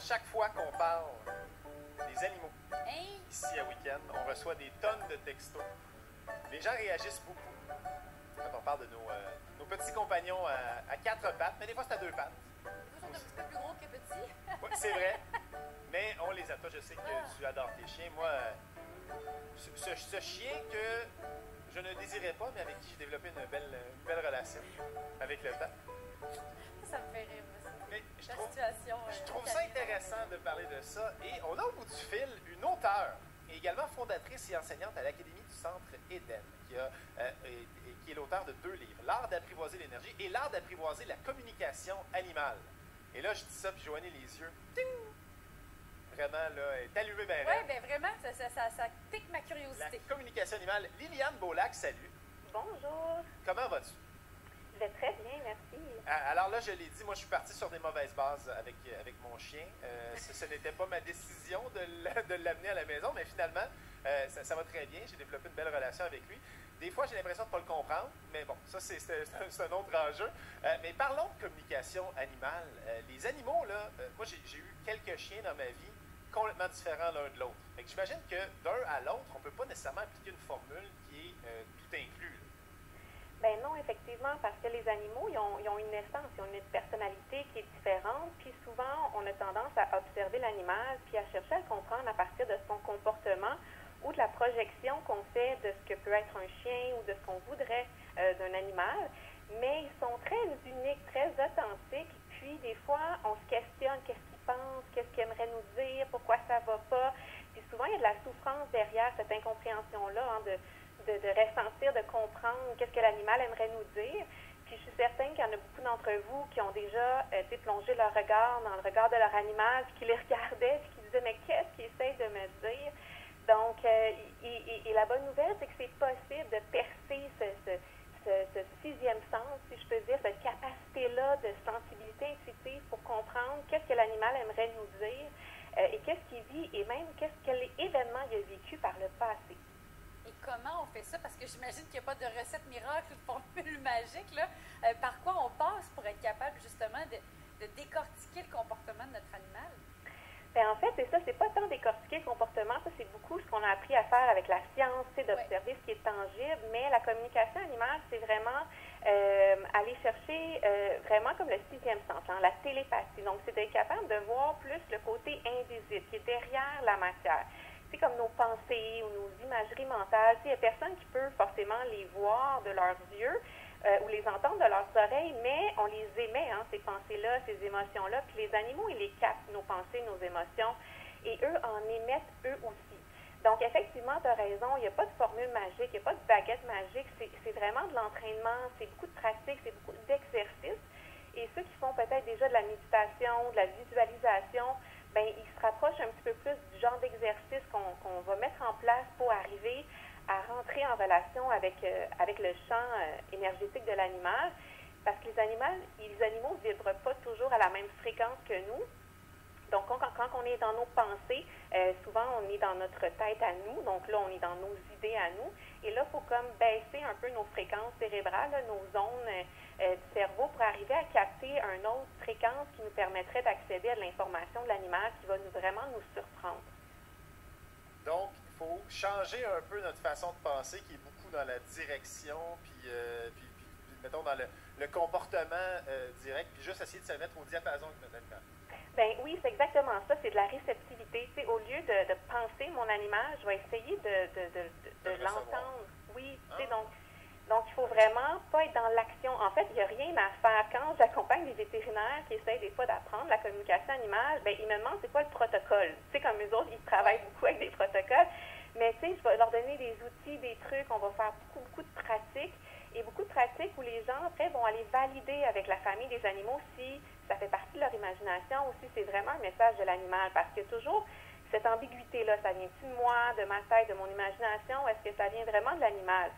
chaque fois qu'on parle des animaux, Hein? ici à Week-end, on reçoit des tonnes de textos. Les gens réagissent beaucoup quand on parle de nos petits compagnons à quatre pattes, mais des fois c'est à deux pattes. Ils sont un petit peu plus gros que petits. Oui, c'est vrai. Mais on les adore. Toi, je sais que tu adores tes chiens. Moi, ce chien que je ne désirais pas, mais avec qui j'ai développé une belle relation avec le temps. Ça me fait rire, moi, ça. Mais La situation. je trouve ça intéressant de parler de ça. Et on a au bout du fil une auteure et également fondatrice et enseignante à l'Académie du Centre Éden, qui est l'auteur de 2 livres, L'art d'apprivoiser l'énergie et L'art d'apprivoiser la communication animale. Et là, je dis ça, puis Joanie, les yeux, ting! Vraiment, là, elle est allumée bien. Oui, bien vraiment, ça pique ma La curiosité. communication animale. Liliane Beaulac, salut. Bonjour, Comment vas-tu? je vais très bien, merci. Alors là, je l'ai dit, moi, je suis parti sur des mauvaises bases avec mon chien. Ce n'était pas ma décision de l'amener à la maison, mais finalement, ça va très bien. J'ai développé une belle relation avec lui. Des fois, j'ai l'impression de ne pas le comprendre, mais bon, ça, c'est un autre enjeu. Mais parlons de communication animale. Les animaux, là, moi, j'ai eu quelques chiens dans ma vie complètement différents l'un de l'autre. Fait que j'imagine que d'un à l'autre, on ne peut pas nécessairement appliquer une formule qui est tout inclus. Là. Ben non, effectivement, parce que les animaux, ils ont une essence, ils ont une personnalité qui est différente, puis souvent, on a tendance à observer l'animal, puis à chercher à le comprendre à partir de son comportement ou de la projection qu'on fait de ce que peut être un chien ou de ce qu'on voudrait d'un animal, mais ils sont très uniques, très authentiques, puis des fois, on se questionne qu'est-ce qu'ils pensent, qu'est-ce qu'ils aimeraient nous dire, pourquoi ça va pas, puis souvent, il y a de la souffrance derrière cette incompréhension-là, hein, de ressentir, de comprendre qu'est-ce que l'animal aimerait nous dire. Puis je suis certaine qu'il y en a beaucoup d'entre vous qui ont déjà plongé leur regard dans le regard de leur animal, puis qui les regardaient, puis qui disaient « mais qu'est-ce qu'il essaie de me dire? » Donc, et la bonne nouvelle, c'est que c'est possible de percer ce sixième sens, si je peux dire, cette capacité-là de sensibilité intuitive pour comprendre qu'est-ce que l'animal aimerait nous dire et qu'est-ce qu'il vit et même quel événement il a vécu par le passé. Et comment on fait ça? Parce que j'imagine qu'il n'y a pas de recette miracle ou de formule magique. Là. Par quoi on passe pour être capable justement de décortiquer le comportement de notre animal? Bien, en fait, c'est ça, c'est pas tant décortiquer le comportement, ça c'est beaucoup ce qu'on a appris à faire avec la science, c'est d'observer ce qui est tangible, mais la communication animale, c'est vraiment aller chercher vraiment comme le sixième sens, hein, la télépathie. Donc, c'est d'être capable de voir plus le côté invisible qui est derrière la matière. C'est comme nos pensées ou nos imageries mentales. Il n'y a personne qui peut forcément les voir de leurs yeux ou les entendre de leurs oreilles, mais on les émet, hein, ces pensées-là, ces émotions-là. Puis les animaux, ils les captent, nos pensées, nos émotions, et eux en émettent eux aussi. Donc, effectivement, tu as raison, il n'y a pas de formule magique, il n'y a pas de baguette magique, c'est vraiment de l'entraînement, c'est beaucoup de pratique, c'est beaucoup d'exercice. Et ceux qui font peut-être déjà de la méditation, de la visualisation, bien, ils se rapprochent un petit peu plus du genre d'exercice qu'on va mettre en place pour arriver à rentrer en relation avec le champ énergétique de l'animal, parce que les animaux ne vibrent pas toujours à la même fréquence que nous. Donc, quand on est dans nos pensées, souvent, on est dans notre tête à nous. Donc là, on est dans nos idées à nous. Et là, il faut comme baisser un peu nos fréquences cérébrales, là, nos zones du cerveau pour arriver à capter une autre fréquence qui nous permettrait d'accéder à de l'information de l'animal qui va vraiment nous surprendre. Donc, il faut changer un peu notre façon de penser qui est beaucoup dans la direction, puis mettons, dans le comportement direct, puis juste essayer de se mettre au diapason avec notre animal. Ben oui, c'est exactement ça, c'est de la réceptivité. T'sais, au lieu de penser mon animal, je vais essayer de l'entendre. Oui, donc il faut vraiment pas être dans l'action. En fait, il n'y a rien à faire. Quand j'accompagne des vétérinaires qui essayent des fois d'apprendre la communication animale, ben ils me demandent c'est quoi le protocole. Tu sais, comme eux autres, ils travaillent beaucoup avec des protocoles. Mais tu sais, je vais leur donner des outils, des trucs, on va faire beaucoup de pratiques. Et beaucoup de pratiques où les gens, après, vont aller valider avec la famille des animaux si ça fait partie de leur imagination ou si c'est vraiment un message de l'animal. Parce qu'il y a toujours cette ambiguïté-là. Ça vient-tu de moi, de ma tête, de mon imagination? Est-ce que ça vient vraiment de l'animal?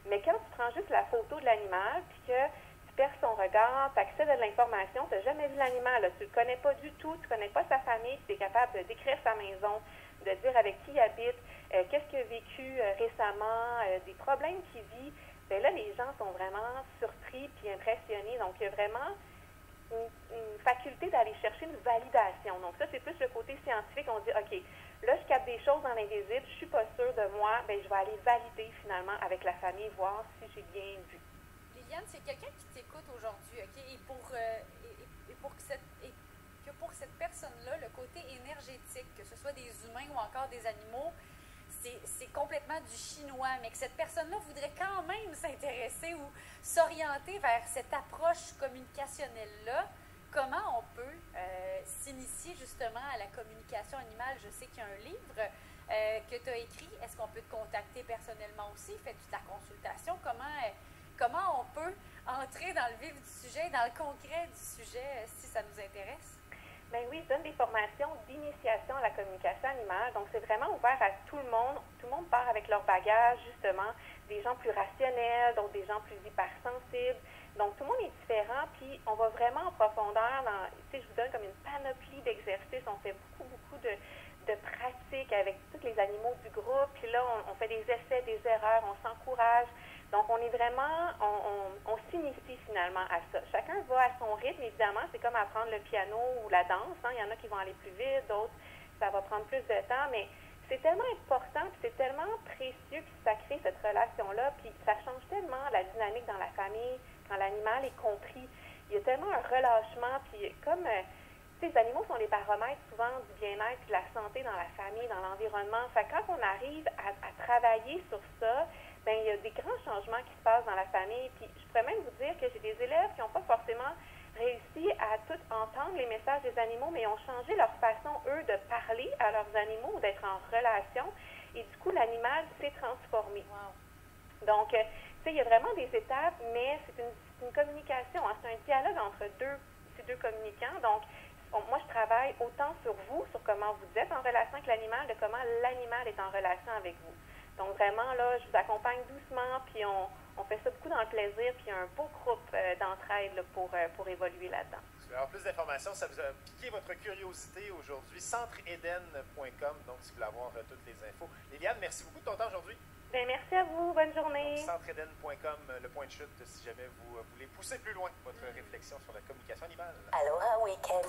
Mais quand tu prends juste la photo de l'animal, puis que tu perds son regard, tu accèdes à de l'information, tu n'as jamais vu l'animal, tu ne le connais pas du tout, tu ne connais pas sa famille, tu es capable de décrire sa maison, de dire avec qui il habite, qu'est-ce qu'il a vécu récemment, des problèmes qu'il vit. Bien là, les gens sont vraiment surpris puis impressionnés. Donc, il y a vraiment une faculté d'aller chercher une validation. Donc ça, c'est plus le côté scientifique. On dit, OK, là, je capte des choses dans l'invisible, je suis pas sûre de moi, bien, je vais aller valider finalement avec la famille, voir si j'ai bien vu. Liliane, c'est quelqu'un qui t'écoute aujourd'hui, OK? Et pour cette personne-là, le côté énergétique, que ce soit des humains ou encore des animaux, c'est complètement du chinois, mais que cette personne-là voudrait quand même s'intéresser ou s'orienter vers cette approche communicationnelle-là, comment on peut s'initier justement à la communication animale? Je sais qu'il y a un livre que tu as écrit. Est-ce qu'on peut te contacter personnellement aussi? Fais-tu de la consultation? Comment on peut entrer dans le vif du sujet, dans le concret du sujet, si ça nous intéresse? Bien oui, je donne des formations d'initiation à la communication animale. Donc, c'est vraiment ouvert à tout le monde. Tout le monde part avec leur bagage, justement. Des gens plus rationnels, d'autres des gens plus hypersensibles. Donc, tout le monde est différent. Puis, on va vraiment en profondeur dans, tu sais, je vous donne comme une panoplie d'exercices. On fait beaucoup de pratiques avec tous les animaux du groupe. Puis là, on fait des essais, des erreurs, on s'encourage. Donc, on est vraiment, on s'initie finalement à ça. Chacun va à son rythme, évidemment. C'est comme apprendre le piano ou la danse. Hein. Il y en a qui vont aller plus vite, d'autres, ça va prendre plus de temps. Mais c'est tellement important, puis c'est tellement précieux, puis ça crée cette relation-là. Puis ça change tellement la dynamique dans la famille quand l'animal est compris. Il y a tellement un relâchement, puis comme... les animaux sont les baromètres souvent du bien-être et de la santé dans la famille, dans l'environnement. Fait que quand on arrive à travailler sur ça, bien, il y a des grands changements qui se passent dans la famille. Puis je pourrais même vous dire que j'ai des élèves qui n'ont pas forcément réussi à tout entendre les messages des animaux, mais ils ont changé leur façon, eux, de parler à leurs animaux ou d'être en relation. Et du coup, l'animal s'est transformé. Wow. Donc, tu sais, il y a vraiment des étapes, mais c'est une communication. Hein, c'est un dialogue entre ces deux communicants. Donc, moi, je travaille autant sur vous, sur comment vous êtes en relation avec l'animal, de comment l'animal est en relation avec vous. Donc, vraiment, là, je vous accompagne doucement, puis on fait ça beaucoup dans le plaisir, puis il y a un beau groupe d'entraide là, pour évoluer là-dedans. Alors, plus d'informations, ça vous a piqué votre curiosité aujourd'hui. Centreeden.com, donc si vous voulez avoir toutes les infos. Liliane, merci beaucoup de ton temps aujourd'hui. Bien, merci à vous. Bonne journée. Centreeden.com, le point de chute, si jamais vous voulez pousser plus loin votre réflexion sur la communication animale. Aloha Weekend.